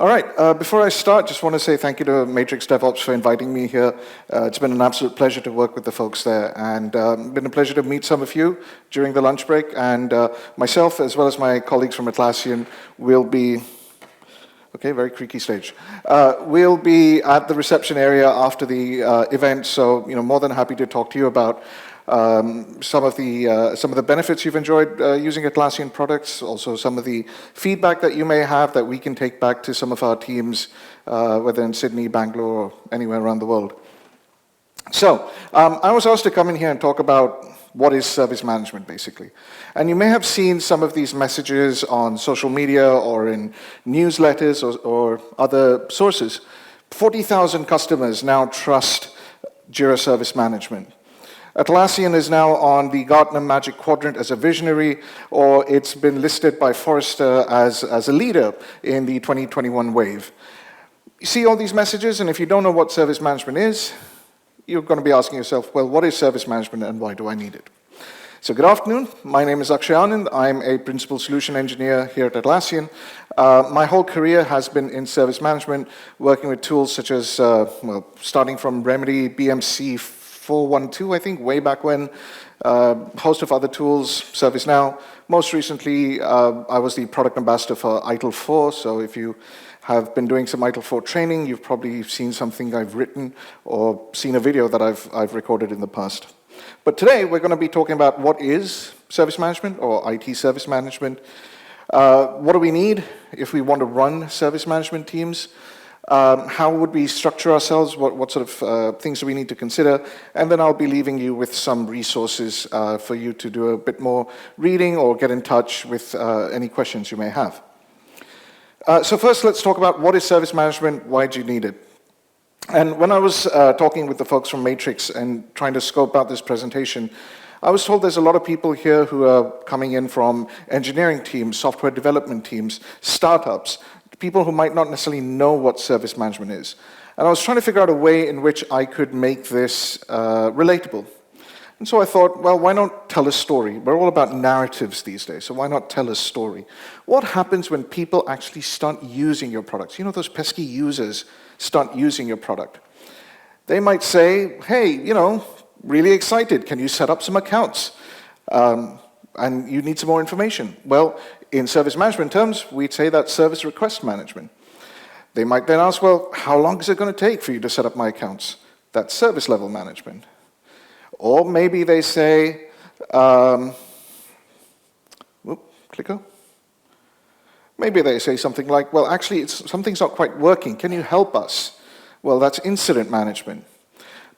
All right, before I start, just want to say thank you to Matrix DevOps for inviting me here. It's been an absolute pleasure to work with the folks there, and been a pleasure to meet some of you during the lunch break, and myself, as well as my colleagues from Atlassian, will be, okay, very creaky stage. We'll be at the reception area after the event, so more than happy to talk to you about some of the benefits you've enjoyed using Atlassian products, also some of the feedback that you may have that we can take back to some of our teams, whether in Sydney, Bangalore, or anywhere around the world. So, I was asked to come in here and talk about what is service management, basically. And you may have seen some of these messages on social media or in newsletters or other sources. 40,000 customers now trust Jira Service Management. Atlassian is now on the Gartner Magic Quadrant as a visionary, or it's been listed by Forrester as a leader in the 2021 wave. You see all these messages, and if you don't know what service management is, you're going to be asking yourself, well, what is service management and why do I need it? So good afternoon, my name is Akshay Anand. I'm a principal solution engineer here at Atlassian. My whole career has been in service management, working with tools such as, starting from Remedy, BMC 412, I think, way back when, host of other tools, ServiceNow. Most recently, I was the product ambassador for ITIL 4, so if you have been doing some ITIL 4 training, you've probably seen something I've written or seen a video that I've recorded in the past. But today, we're going to be talking about what is service management or IT service management. What do we need if we want to run service management teams? How would we structure ourselves? What sort of things do we need to consider? And then I'll be leaving you with some resources for you to do a bit more reading or get in touch with any questions you may have. So first, let's talk about what is service management, why do you need it? And when I was talking with the folks from Matrix and trying to scope out this presentation, I was told there's a lot of people here who are coming in from engineering teams, software development teams, startups, people who might not necessarily know what service management is. And I was trying to figure out a way in which I could make this relatable. And so I thought, well, why not tell a story? We're all about narratives these days, so why not tell a story? What happens when people actually start using your products? You know, those pesky users start using your product. They might say, hey, really excited, can you set up some accounts? And you need some more information. Well, in service management terms, we'd say that's service request management. They might then ask, well, how long is it going to take for you to set up my accounts? That's service level management. Or maybe they say, clicker. Maybe they say something like, well, actually, something's not quite working. Can you help us? Well, that's incident management.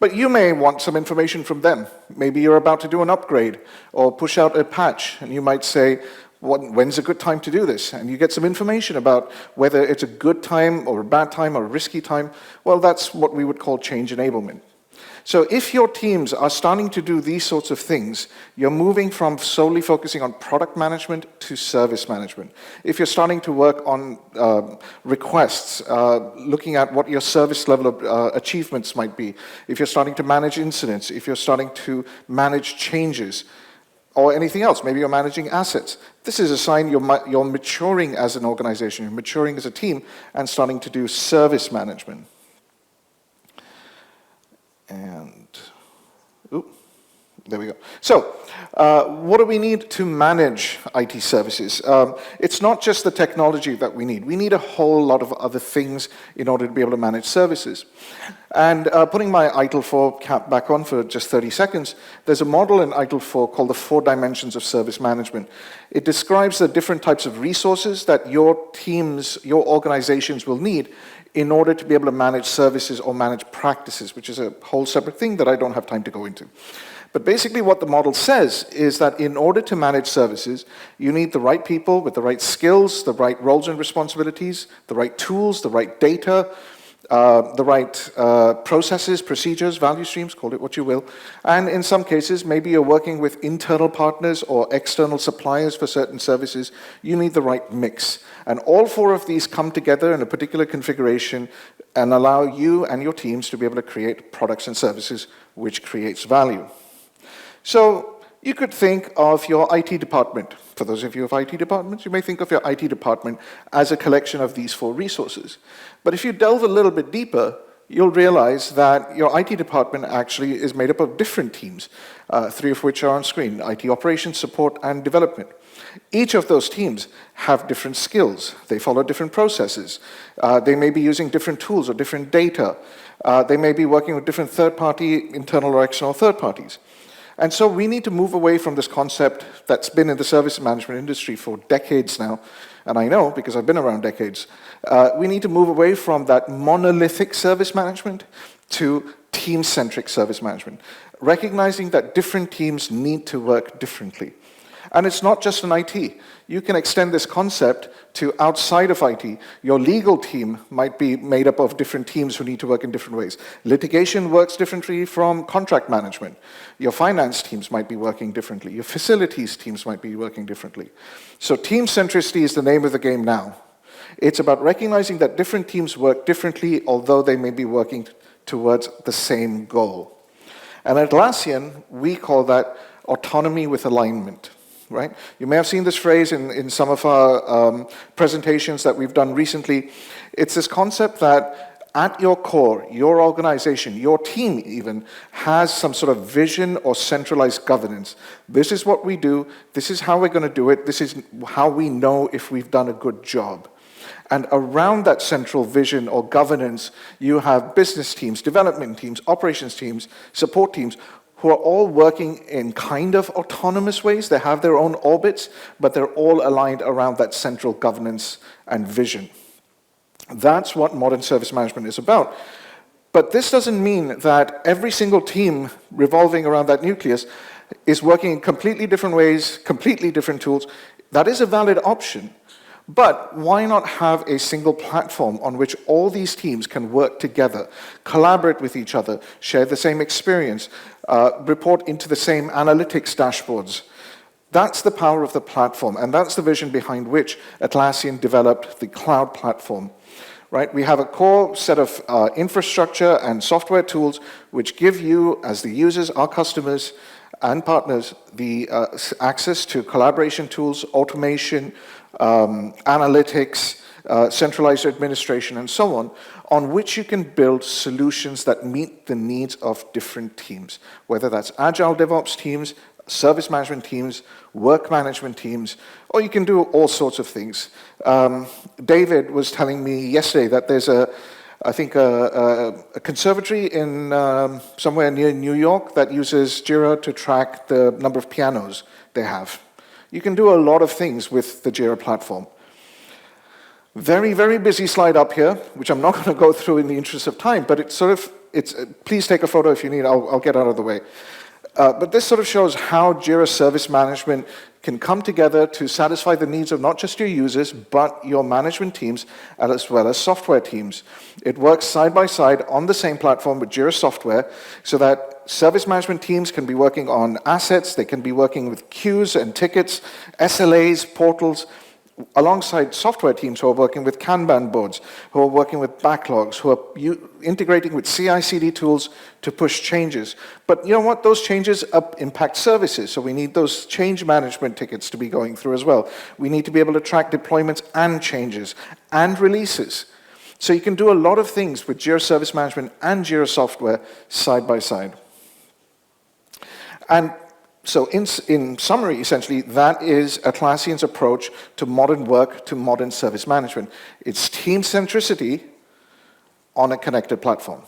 But you may want some information from them. Maybe you're about to do an upgrade or push out a patch, and you might say, when's a good time to do this? And you get some information about whether it's a good time or a bad time or a risky time. Well, that's what we would call change enablement. So if your teams are starting to do these sorts of things, you're moving from solely focusing on product management to service management. If you're starting to work on requests, looking at what your service level of achievements might be, if you're starting to manage incidents, if you're starting to manage changes, or anything else, maybe you're managing assets. This is a sign you're maturing as an organization, you're maturing as a team, and starting to do service management. And, there we go. So, what do we need to manage IT services? It's not just the technology that we need. We need a whole lot of other things in order to be able to manage services. And putting my ITIL 4 cap back on for just 30 seconds, there's a model in ITIL 4 called the 4 dimensions of service management. It describes the different types of resources that your teams, your organizations will need in order to be able to manage services or manage practices, which is a whole separate thing that I don't have time to go into. But basically what the model says is that in order to manage services, you need the right people with the right skills, the right roles and responsibilities, the right tools, the right data, the right processes, procedures, value streams, call it what you will. And in some cases, maybe you're working with internal partners or external suppliers for certain services. You need the right mix. And all 4 of these come together in a particular configuration and allow you and your teams to be able to create products and services which creates value. So You could think of your IT department. For those of you with IT departments, you may think of your IT department as a collection of these 4 resources. But if you delve a little bit deeper, you'll realize that your IT department actually is made up of different teams, 3 of which are on screen: IT operations, support, and development. Each of those teams have different skills. They follow different processes. They may be using different tools or different data. They may be working with different third-party, internal or external third parties. And so we need to move away from this concept that's been in the service management industry for decades now, and I know because I've been around decades. We need to move away from that monolithic service management to team-centric service management, recognizing that different teams need to work differently. And it's not just in IT. You can extend this concept to outside of IT. Your legal team might be made up of different teams who need to work in different ways. Litigation works differently from contract management. Your finance teams might be working differently. Your facilities teams might be working differently. So team centricity is the name of the game now. It's about recognizing that different teams work differently, although they may be working towards the same goal. And at Atlassian, we call that autonomy with alignment. Right? You may have seen this phrase in some of our presentations that we've done recently. It's this concept that at your core, your organization, your team even, has some sort of vision or centralized governance. This is what we do. This is how we're going to do it. This is how we know if we've done a good job. And around that central vision or governance, you have business teams, development teams, operations teams, support teams, who are all working in kind of autonomous ways. They have their own orbits, but they're all aligned around that central governance and vision. That's what modern service management is about. But this doesn't mean that every single team revolving around that nucleus is working in completely different ways, completely different tools. That is a valid option. But why not have a single platform on which all these teams can work together, collaborate with each other, share the same experience, report into the same analytics dashboards? That's the power of the platform, and that's the vision behind which Atlassian developed the cloud platform. Right? We have a core set of infrastructure and software tools which give you, as the users, our customers, and partners, the access to collaboration tools, automation, analytics, centralized administration, and so on which you can build solutions that meet the needs of different teams, whether that's agile DevOps teams, service management teams, work management teams, or you can do all sorts of things. David was telling me yesterday that there's I think a conservatory in somewhere near New York that uses Jira to track the number of pianos they have. You can do a lot of things with the Jira platform. Very, very busy slide up here, which I'm not going to go through in the interest of time, but please take a photo if you need, I'll get out of the way. But this sort of shows how Jira Service Management can come together to satisfy the needs of not just your users, but your management teams, as well as software teams. It works side by side on the same platform with Jira software, so that service management teams can be working on assets, they can be working with queues and tickets, SLAs, portals, alongside software teams who are working with Kanban boards, who are working with backlogs, who are integrating with CI/CD tools to push changes. But you know what? Those changes impact services, so we need those change management tickets to be going through as well. We need to be able to track deployments and changes and releases. So you can do a lot of things with Jira Service Management and Jira software side by side. And so in summary, essentially, that is Atlassian's approach to modern work, to modern service management. It's team centricity on a connected platform.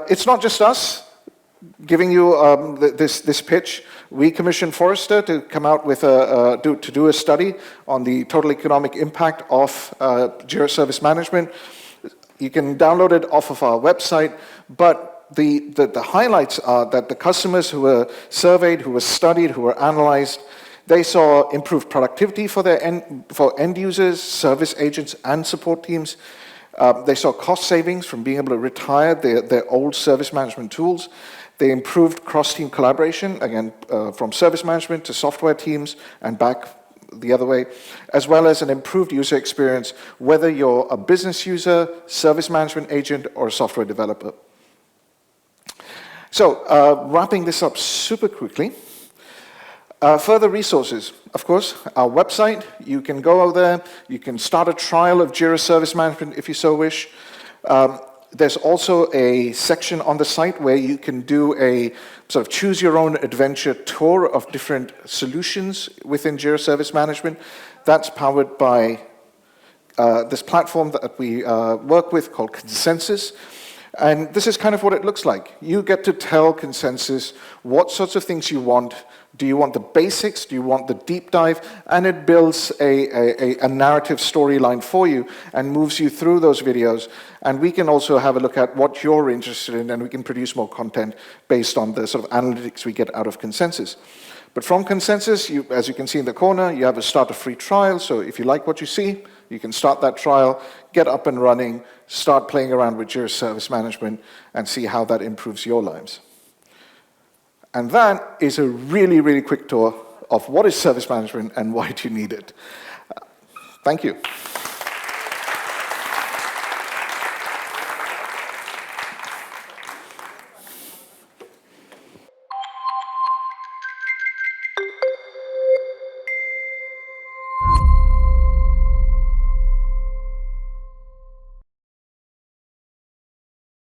It's not just us giving you this pitch. We commissioned Forrester to come out with to do a study on the total economic impact of Jira Service Management. You can download it off of our website, but the highlights are that the customers who were surveyed, who were studied, who were analyzed, they saw improved productivity for end users, service agents, and support teams. They saw cost savings from being able to retire their old service management tools. They improved cross-team collaboration, again, from service management to software teams and back the other way, as well as an improved user experience, whether you're a business user, service management agent, or a software developer. So, wrapping this up super quickly, further resources, of course, our website, you can go out there, you can start a trial of Jira Service Management if you so wish. There's also a section on the site where you can do a sort of choose your own adventure tour of different solutions within Jira Service Management. That's powered by this platform that we work with called Consensus. And this is kind of what it looks like. You get to tell Consensus what sorts of things you want. Do you want the basics? Do you want the deep dive? And it builds a narrative storyline for you and moves you through those videos. And we can also have a look at what you're interested in, and we can produce more content based on the sort of analytics we get out of Consensus. But from Consensus, as you can see in the corner, you have a start a free trial. So if you like what you see, you can start that trial, get up and running, start playing around with Jira Service Management, and see how that improves your lives. And that is a really, really quick tour of what is service management and why do you need it. Thank you.